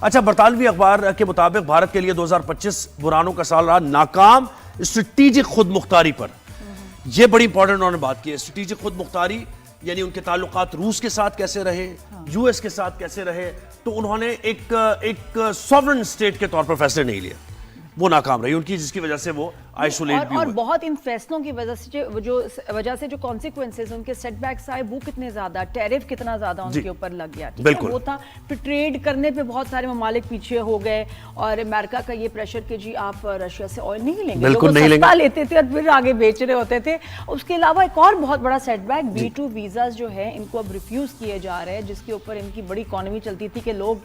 اچھا، برطانوی اخبار کے مطابق بھارت کے لیے 2025 بحرانوں کا سال رہا ناکام اسٹریٹجک خود مختاری پر. یہ بڑی امپورٹنٹ انہوں نے بات کی ہے. اسٹریٹجک خود مختاری یعنی ان کے تعلقات روس کے ساتھ کیسے رہے, یو ایس کے ساتھ کیسے رہے. تو انہوں نے ایک سوورن اسٹیٹ کے طور پر فیصلے نہیں لیے, وہ ناکام رہی ان کی, جس کی وجہ سے وہ آئسولیٹ بھی ہوئے. اور بہت ان فیصلوں کی وجہ سے جو کانسیکوینسز ان کے سیٹ بیکس آئے وہ کتنے زیادہ, ٹیرف کتنا زیادہ ان کے اوپر لگ گیا. وہ تھا پھر ٹریڈ کرنے پہ بہت سارے ممالک پیچھے ہو گئے, اور امریکہ کا یہ پریشر کہ جی آپ رشیا سے آئل نہیں لیں گے, جو سستا لیتے تھے اور پھر آگے بیچ رہے ہوتے تھے. اس کے علاوہ ایک اور بہت بڑا سیٹ بیک, B2 ویزاز جو ہے ان کو اب ریفیوز کیے جا رہے ہیں, جس کے اوپر ان کی بڑی اکانومی چلتی تھی کہ لوگ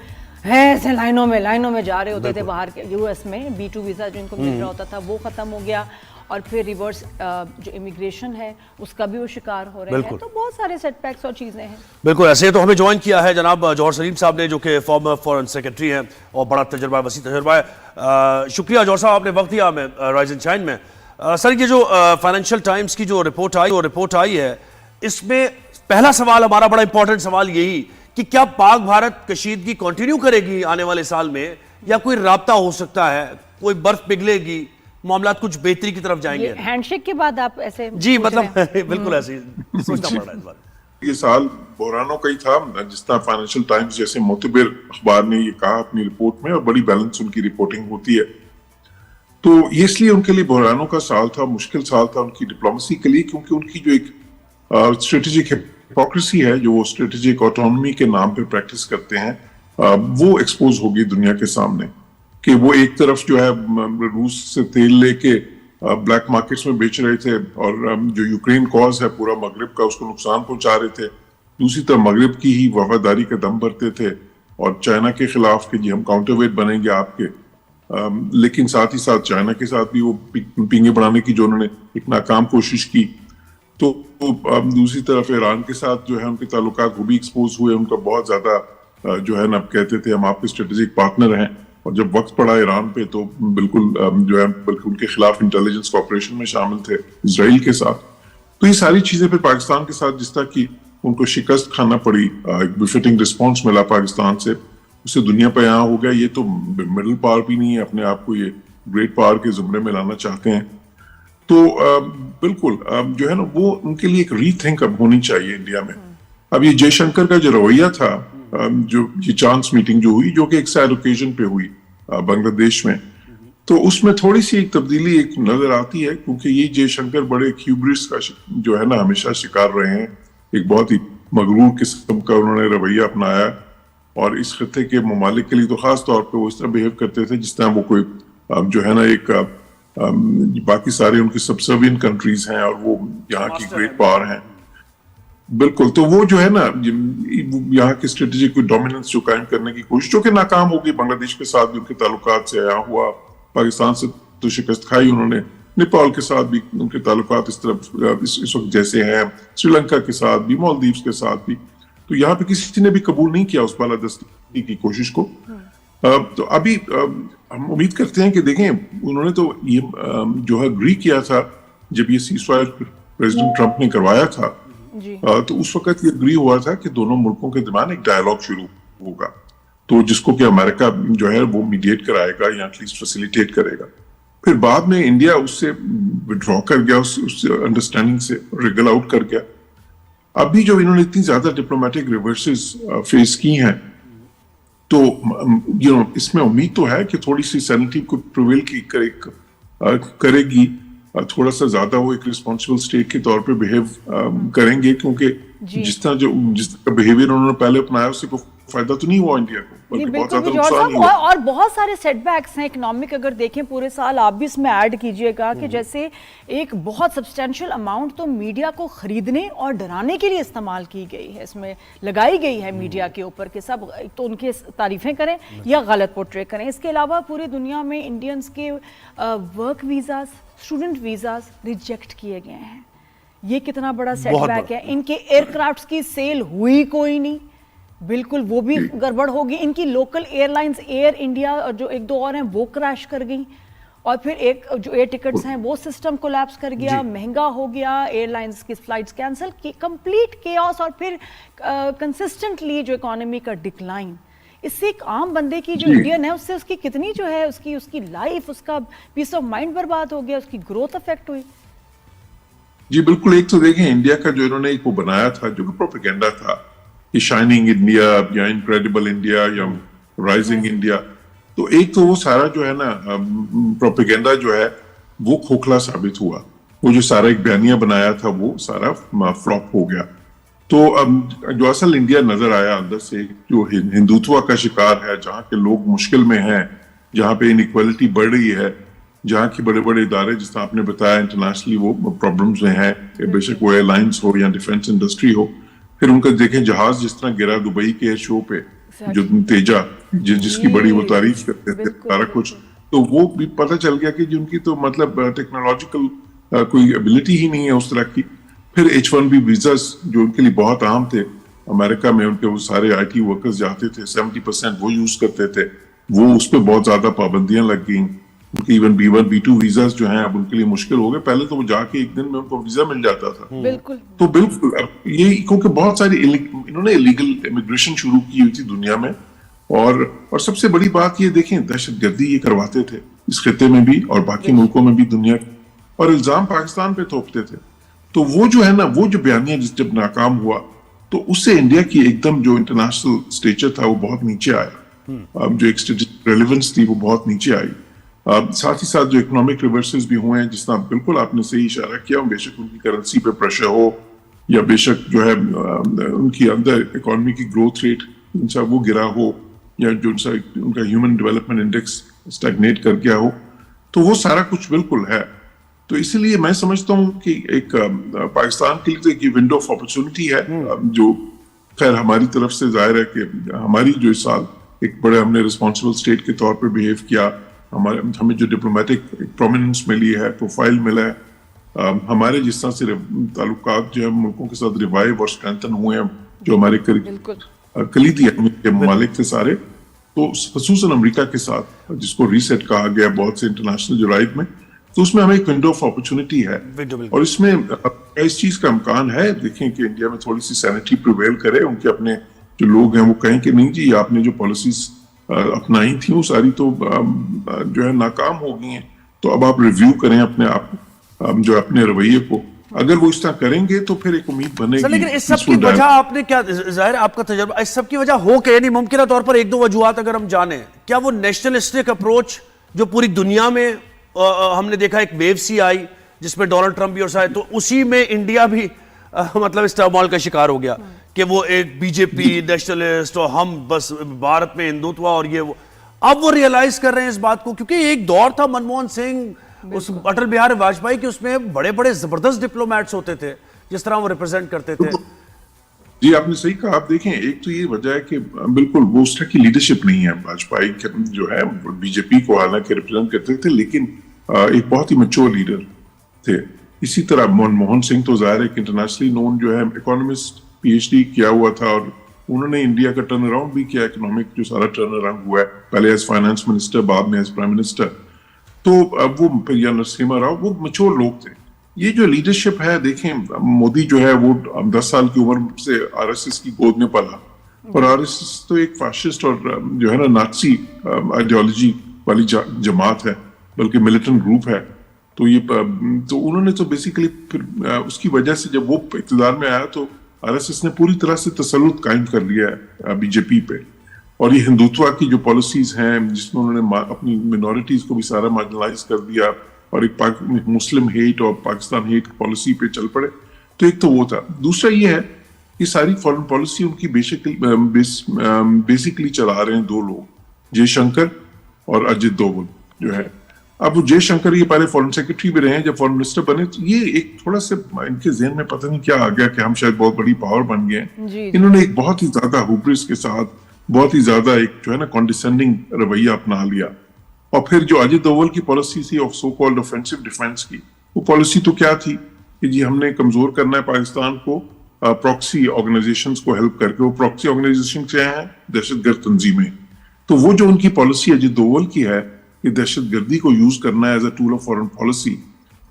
ایسے لائنوں میں جا رہے ہوتے تھے باہر کے. یو ایس میں B2 ویزا جو ان کو مل رہا ہوتا تھا وہ ختم ہو گیا, اور پھر ریورس جو امیگریشن ہے اس کا بھی وہ شکار ہو رہے ہیں. تو بہت سارے سیٹ بیکس اور چیزیں ہیں. بالکل ایسے. تو ہمیں جوائن کیا ہے جناب جوہر سلیم صاحب نے, جو کہ فارمر فارن سیکرٹری ہیں اور بڑا تجربہ, وسیع تجربہ ہے. شکریہ جوہر صاحب, آپ نے وقت دیا ہمیں رائز اینڈ شائن میں. سر, یہ جو فائنینشیل ٹائمز کی جو رپورٹ آئی ہے, اس میں پہلا سوال ہمارا بڑا امپورٹنٹ سوال یہی کہ کیا پاک بھارت کشیدگی کنٹینیو کرے گی آنے والے سال میں, یا کوئی رابطہ ہو سکتا ہے, کوئی برف پگھلے گی, معاملات کچھ بہتری کی طرف جائیں گے؟ ہینڈ شیک کے بعد آپ ایسے جی مطلب بالکل ایسے ہی سوچنا پڑ رہا ہے اس بار. یہ سال بحرانوں کا ہی تھا, جس طرح فائنینشیل ٹائمز جیسے معتبر اخبار نے یہ کہا اپنی رپورٹ میں, اور بڑی بیلنس ان کی رپورٹنگ ہوتی ہے. تو یہ اس لیے ان کے لیے بحرانوں کا سال تھا, مشکل سال تھا ان کی ڈپلومیسی کے لیے, کیونکہ ان کی جو ایک اسٹریٹجک ہپوکریسی ہے جو وہ اسٹریٹجک آٹونومی کے نام پہ پریکٹس کرتے ہیں, وہ ایکسپوز ہوگی دنیا کے سامنے. کہ وہ ایک طرف جو ہے روس سے تیل لے کے بلیک مارکیٹس میں بیچ رہے تھے, اور جو یوکرین کاز ہے پورا مغرب کا, اس کو نقصان پہنچا رہے تھے. دوسری طرف مغرب کی ہی وفاداری کا دم بھرتے تھے, اور چائنا کے خلاف کہ جی ہم کاؤنٹر ویٹ بنیں گے آپ کے. لیکن ساتھ ہی ساتھ چائنا کے ساتھ بھی وہ پینگے بڑھانے کی جو انہوں نے ایک ناکام کوشش کی. تو دوسری طرف ایران کے ساتھ جو ہے ان کے تعلقات وہ بھی ایکسپوز ہوئے. ان کا بہت زیادہ جو ہے نا کہتے تھے ہم آپ کے اسٹریٹجک پارٹنر ہیں, اور جب وقت پڑا ایران پہ تو بالکل جو ہے بلکہ ان کے خلاف انٹیلیجنس کوآپریشن میں شامل تھے اسرائیل کے ساتھ. تو یہ ساری چیزیں پھر پاکستان کے ساتھ جس طرح کی ان کو شکست کھانا پڑی, ایک بفٹنگ رسپانس ملا پاکستان سے, اس سے دنیا پہ یہاں ہو گیا یہ تو مڈل پاور بھی نہیں ہے, اپنے آپ کو یہ گریٹ پاور کے زمرے میں لانا چاہتے ہیں. تو بالکل جو ہے نا وہ ان کے لیے ایک ری تھنک اب ہونی چاہیے انڈیا میں. اب یہ جے شنکر کا جو رویہ تھا, جو یہ چانس میٹنگ جو ہوئی, جو کہ ایک سیڈ اوکیزن پہ ہوئی بنگلہ دیش میں, تو اس میں تھوڑی سی ایک تبدیلی ایک نظر آتی ہے, کیونکہ یہ جے شنکر بڑے ہیوبرس کا جو ہے نا ہمیشہ شکار رہے ہیں. ایک بہت ہی مغرور قسم کا انہوں نے رویہ اپنایا, اور اس خطے کے ممالک کے لیے تو خاص طور پہ وہ اس طرح بہیو کرتے تھے جس طرح وہ کوئی جو ہے نا ایک باقی سارے ان کی سبسروین کنٹریز ہیں اور وہ یہاں کی گریٹ پاور ہیں. بالکل. تو وہ جو ہے نا یہاں کی اسٹریٹجک ڈومیننس جو قائم کرنے کی کوشش, جو کہ ناکام ہوگی. بنگلہ دیش کے ساتھ بھی ان کے تعلقات سے آیا ہوا, پاکستان سے تو شکست کھائی انہوں نے, نیپال کے ساتھ بھی ان کے تعلقات اس طرف اس وقت جیسے ہیں, سری لنکا کے ساتھ بھی, مالدیوز کے ساتھ بھی. تو یہاں پہ کسی نے بھی قبول نہیں کیا اس بالادستی کی کوشش کو. تو ابھی ہم امید کرتے ہیں کہ دیکھیں انہوں نے تو یہ جو ہے اگری کیا تھا جب یہ سیز فائر پریزیڈنٹ ٹرمپ نے کروایا تھا, تو اس وقت یہ اگری ہوا تھا کہ دونوں ملکوں کے درمیان ایک ڈائیلاگ شروع ہوگا, تو جس کو کہ امریکہ جو ہے وہ میڈیٹ کرائے گا یا ایٹ لیسٹ فیسیلیٹیٹ کرے گا. پھر بعد میں انڈیا اس سے وڈرا کر گیا, اس انڈرسٹینڈنگ سے ریگل آؤٹ کر گیا. ابھی جو انہوں نے اتنی زیادہ ڈپلومیٹک ریورسز فیس کی ہیں, تو اس میں امید تو ہے کہ تھوڑی سی سینٹی کو پریویل کی کرے گی, تھوڑا سا زیادہ وہ ایک رسپانسبل اسٹیٹ کے طور پہ بہیو کریں گے, کیونکہ جس طرح بہیویئر انہوں نے پہلے اپنایا اس سے کوئی فائدہ تو نہیں ہوا انڈیا کو, بلکہ بہت زیادہ نقصان ہوا. اور بہت سارے سیٹ بیکس ہیں اکنامک, اگر دیکھیں پورے سال آپ بھی اس میں ایڈ کیجئے گا کہ جیسے ایک بہت سبسٹینشل اماؤنٹ تو میڈیا کو خریدنے اور ڈرانے کے لیے استعمال کی گئی ہے, اس میں لگائی گئی ہے میڈیا کے اوپر کہ سب تو ان کے تعریفیں کریں یا غلط پورٹرے کریں. اس کے علاوہ پوری دنیا میں انڈینز کے work visas, student visas reject کیے گئے ہیں. یہ کتنا بڑا سیٹ بیک ہے. ان کے ایئر کرافٹس کی سیل ہوئی کوئی نہیں, بالکل وہ بھی گڑبڑ ہوگی. ان کی local airlines air India اور جو ایک دو اور ہیں وہ کریش کر گئیں, اور پھر ایک جو ایئر ٹکٹس ہیں وہ سسٹم کولیپس کر گیا, مہنگا ہو گیا, ایئر لائنز کی فلائٹس کینسل کی, کمپلیٹ کیوس. اور پھر کنسسٹنٹلی جو اکانومی کا ڈکلائن, اس سے ایک عام بندے کی جو انڈین ہے اس سے اس کی کتنی جو ہے اس کی لائف، اس کا پیس آف مائنڈ برباد ہو گیا، اس کی گروتھ افیکٹ ہوئی. جی بالکل. ایک تو دیکھیں انڈیا کا جو انہوں نے ایک وہ بنایا تھا جو کہ پروپیگنڈا تھا کہ شائننگ انڈیا یا انکریڈیبل انڈیا یا رائزنگ انڈیا، تو ایک تو وہ سارا جو ہے نا پروپیگنڈا جو ہے وہ کھوکھلا ثابت ہوا. وہ جو سارا ایک بیانیہ بنایا تھا وہ سارا فلاپ ہو گیا. تو جو اصل انڈیا نظر آیا اندر سے جو ہندوتوا کا شکار ہے، جہاں کے لوگ مشکل میں ہیں، جہاں پہ انیکوالٹی بڑھ رہی ہے، جہاں کی بڑے بڑے ادارے جس طرح آپ نے بتایا انٹرنیشنلی وہ پرابلمز میں ہیں، بے شک وہ ایئر لائنس ہو یا ڈیفنس انڈسٹری ہو. پھر ان کا دیکھیں جہاز جس طرح گرا دبئی کے ایئر شو پہ، جو تیجا جس کی بڑی وہ تعریف کرتے تھے سارا کچھ، تو وہ بھی پتہ چل گیا کہ جن کی تو مطلب ٹیکنالوجیکل کوئی ایبلٹی ہی نہیں ہے اس طرح کی. پھر H1B ویزاز جو ان کے لیے بہت عام تھے امریکہ میں، ان کے وہ سارے آئی ٹی ورکرز جاتے تھے 70% وہ یوز کرتے تھے، وہ اس پہ بہت زیادہ پابندیاں لگ گئیں. ان کے ایون B1 B2 ویزاز جو ہیں اب ان کے لیے مشکل ہو گئے. پہلے تو وہ جا کے ایک دن میں ان کو ویزا مل جاتا تھا. بالکل. تو بالکل یہ کیونکہ بہت ساری انہوں نے الیگل امیگریشن شروع کی ہوئی تھی دنیا میں، اور سب سے بڑی بات یہ دیکھیں دہشت گردی یہ کرواتے تھے اس خطے میں بھی اور باقی ملکوں میں بھی دنیا، اور الزام پاکستان پہ تھوپتے تھے. تو وہ جو ہے نا وہ جو بیانیہ جب ناکام ہوا تو اس سے انڈیا کی ایک دم جو انٹرنیشنل اسٹیچر تھا وہ بہت نیچے آیا. جو ایک ریلیونس تھی وہ بہت نیچے آئی. ساتھ ہی ساتھ جو اکنامک ریورسز بھی ہوئے ہیں، جس طرح بالکل آپ نے صحیح اشارہ کیا، بے شک ان کی کرنسی پہ پریشر ہو یا بے شک جو ہے ان کی اندر اکانومی کی گروتھ ریٹ ان سا وہ گرا ہو، یا جو ان کا ہیومن ڈیولپمنٹ انڈیکس اسٹیگنیٹ کر گیا ہو، تو وہ سارا کچھ بالکل ہے. تو اسی لیے میں سمجھتا ہوں کہ ایک پاکستان کے لیے تو ایک ونڈو آف اپرچونٹی ہے، جو خیر ہماری طرف سے ظاہر ہے کہ ہماری جو اس سال ایک بڑے ہم نے رسپانسبل اسٹیٹ کے طور پہ بہیو کیا، ہمیں جو ڈپلومیٹک پرومیننس ملی ہے، پروفائل ملا ہے، ہمارے جس طرح سے تعلقات جو ہے ملکوں کے ساتھ ریوائیو اور اسٹرینتھن ہوئے ہیں، جو ہمارے کلیدی اہمیت کے ممالک تھے سارے، تو خصوصاً امریکہ کے ساتھ جس کو ریسیٹ کہا گیا بہت سے انٹرنیشنل جرائد میں، تو اس میں ہمیں ایک ونڈو آف اپرچونٹی ہے. اور اس میں اس چیز کا امکان ہے. دیکھیں کہ انڈیا میں تھوڑی سی سینٹی پریویل کرے، ان کے اپنے جو لوگ ہیں وہ کہیں کہ نہیں جی آپ نے جو پالیسیز اپنائی تھیں وہ ساری تو جو ہے ناکام ہو گئی ہیں، تو اب آپ ریویو کریں اپنے آپ جو اپنے رویے کو. اگر وہ اس طرح کریں گے تو پھر ایک امید بنے گی. لیکن اس سب کی وجہ آپ نے کیا ظاہر آپ کا تجربہ، اس سب کی وجہ ہو کہ یعنی ممکنہ طور پر ایک دو وجوہات اگر ہم جانیں، کیا وہ نیشنلسٹک اپروچ جو پوری دنیا میں ہم نے دیکھا ایک ویو سی آئی جس میں ڈونلڈ ٹرمپ بھی اور سائے، تو اسی میں انڈیا بھی مطلب اس ٹرمال کا شکار ہو گیا کہ وہ ایک بی جے پی نیشنلسٹ اور ہم بس بھارت میں ہندوتوا اور یہ وہ، اب وہ ریئلائز کر رہے ہیں اس بات کو، کیونکہ ایک دور تھا منموہن سنگھ، اس اٹل بہاری واجپئی کے، اس میں بڑے بڑے زبردست ڈپلومیٹس ہوتے تھے جس طرح وہ ریپرزینٹ کرتے تھے. جی آپ نے صحیح کہا. آپ دیکھیں ایک تو یہ وجہ ہے کہ بالکل وہ اس طرح کی لیڈرشپ نہیں ہے. واجپئی جو ہے بی جے پی کو حالانکہ ریپرزینٹ کرتے تھے لیکن ایک بہت ہی میچور لیڈر تھے. اسی طرح منموہن سنگھ تو ظاہر ہے کہ انٹرنیشنلی نون جو ہے اکانومسٹ PhD کیا ہوا تھا، اور انہوں نے انڈیا کا ٹرن اراؤنڈ بھی کیا، اکنامک جو سارا ٹرن اراؤنڈ ہوا ہے، پہلے ایز فائنانس منسٹر بعد میں ایز پرائم منسٹر. تو وہ یا نرسمہا راؤ وہ میچور لوگ تھے. یہ جو لیڈرشپ ہے دیکھیں مودی جو ہے وہ 10 سال کی عمر سے RSS کی گود میں پلا، اور RSS تو ایک فاشسٹ اور جو ہے نا نازی آئیڈیالوجی والی جماعت ہے، بلکہ ملیٹنٹ گروپ ہے. تو یہ تو انہوں نے تو بیسیکلی پھر اس کی وجہ سے جب وہ اقتدار میں آیا تو RSS نے پوری طرح سے تسلط قائم کر لیا ہے BJP پہ. اور یہ ہندوتوا کی جو پالیسیز ہیں جس میں انہوں نے اپنی منورٹیز کو بھی سارا مارجنلائز کر دیا اور ایک مسلم ہیٹ اور پاکستان ہیٹ پالیسی پہ چل پڑے. تو ایک تو وہ تھا. دوسرا یہ ہے کہ ساری فارن پالیسی ان کی بیسیکلی چلا رہے ہیں دو لوگ، جے شنکر اور اجت دوول جو ہے. اب وہ جے شنکر یہ پہلے فارن سیکرٹری بھی رہے ہیں، جب فارن منسٹر بنے تو یہ ایک تھوڑا سا ان کے ذہن میں پتہ نہیں کیا آ گیا کہ ہم شاید بہت بڑی پاور بن گئے ہیں. انہوں نے ایک بہت ہی زیادہ ہوبرس کے ساتھ بہت ہی زیادہ ایک جو ہے نا کانڈیسینڈنگ رویہ اپنا لیا. اور پھر جو اجت دوول کی پالیسی تھی آف سو کالڈ آفینسو ڈیفینس کی، وہ پالیسی تو کیا تھی کہ جی ہم نے کمزور کرنا ہے پاکستان کو پراکسی آرگنائزیشنز کو ہیلپ کر کے. وہ پراکسی آرگنائزیشن کیا ہیں؟ دہشت گرد تنظیمیں. تو وہ جو ان کی پالیسی اجت دوول کی ہے کہ دہشت گردی کو یوز کرنا ہے as a tool of foreign policy,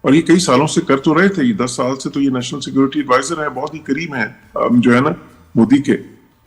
اور یہ کئی سالوں سے کر تو رہے تھے. یہ 10 سال سے تو یہ نیشنل سیکورٹی ایڈوائزر ہیں، بہت ہی قریب ہیں جو ہے نا مودی کے.